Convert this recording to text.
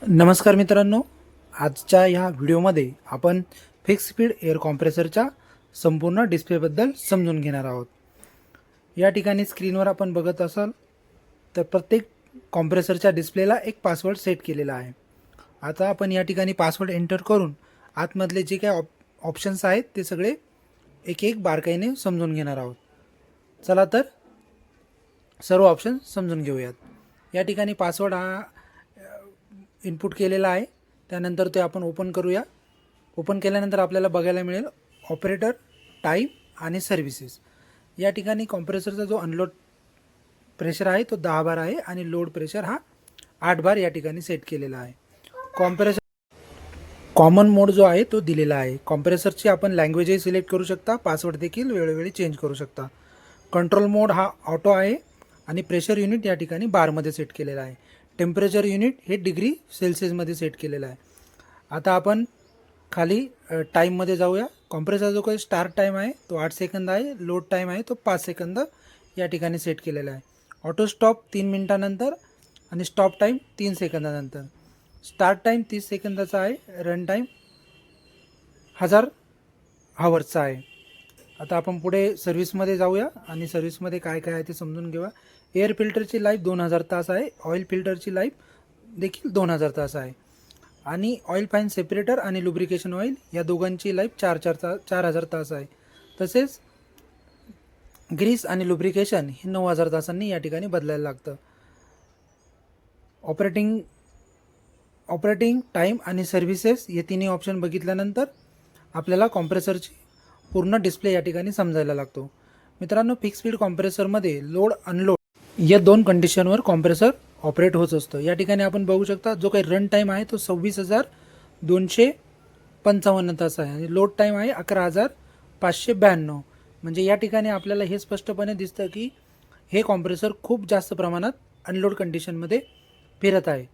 नमस्कार मित्रांनो, आजच्या ह्या व्हिडिओमध्ये आपण फिक्स स्पीड एअर कॉम्प्रेसरच्या संपूर्ण डिस्प्लेबद्दल समजून घेणार आहोत। या ठिकाणी स्क्रीनवर आपण बघत असाल तर प्रत्येक कॉम्प्रेसरच्या डिस्प्लेला एक पासवर्ड सेट केलेला आहे। आता आपण या ठिकाणी पासवर्ड एंटर करून आतमधले जे काही ऑप्शन्स आहेत ते सगळे एक एक बारकाईने समजून घेणार आहोत। चला तर सर्व ऑप्शन समजून घेऊयात। या ठिकाणी पासवर्ड हा इनपुट केलेला आहे, त्यानंतर ते आपण ओपन करूया। ओपन केल्यानंतर आपल्याला बघायला मिळेल ऑपरेटर, टाईम आणि सर्व्हिसेस। या ठिकाणी कॉम्प्रेसरचा जो अनलोड प्रेशर आहे तो 10 बार आहे आणि लोड प्रेशर हा 8 बार या ठिकाणी सेट केलेला आहे। कॉम्प्रेसर कॉमन मोड जो आहे तो दिलेला आहे। कॉम्प्रेसरची आपण लँग्वेजही सिलेक्ट करू शकता, पासवर्ड देखील वेळोवेळी चेंज करू शकता। कंट्रोल मोड हा ऑटो आहे आणि प्रेशर युनिट या ठिकाणी बारमध्ये सेट केलेला आहे। टेम्परेचर युनिट हे डिग्री सेल्सिअसमध्ये सेट केलेलं आहे। आता आपण खाली टाईममध्ये जाऊया। कॉम्प्रेसरचा जो काही स्टार्ट टाईम आहे तो 8 सेकंद आहे, लोड टाईम आहे तो 5 सेकंद या ठिकाणी सेट केलेला आहे। ऑटो स्टॉप 3 मिनिटानंतर आणि स्टॉप टाईम 3 सेकंदानंतर। स्टार्ट टाईम 30 सेकंदाचा आहे, रन टाईम 1000 आवर्सचा आहे। आता आपण पुढे सर्व्हिसमध्ये जाऊया आणि सर्व्हिसमध्ये काय काय आहे ते समजून घेऊया। एअर फिल्टरची लाईफ 2000 तास आहे, ऑइल फिल्टरची लाईफ देखील 2000 तास आहे आणि ऑइल फाईन सेपरेटर आणि लुब्रिकेशन ऑइल या दोघांची लाईफ 4000 तास आहे। तसेच ग्रीस आणि लुब्रिकेशन हे 9000 तासांनी या ठिकाणी बदलायला लागतं। ऑपरेटिंग टाईम आणि सर्व्हिसेस हे तिन्ही ऑप्शन बघितल्यानंतर आपल्याला कॉम्प्रेसरची पूर्ण डिस्प्ले या ठिकाणी समजायला लागतो। मित्रांनो, फिक्स स्पीड कॉम्प्रेसरमध्ये लोड अनलोड या दोन कंडिशनवर कॉम्प्रेसर ऑपरेट होत असतं। या ठिकाणी आपण बघू शकता जो काही रन टाईम आहे तो 26255 तास आहे आणि लोड टाईम आहे 11592। म्हणजे या ठिकाणी आपल्याला हे स्पष्टपणे दिसतं की हे कॉम्प्रेसर खूप जास्त प्रमाणात अनलोड कंडिशनमध्ये फिरत आहे।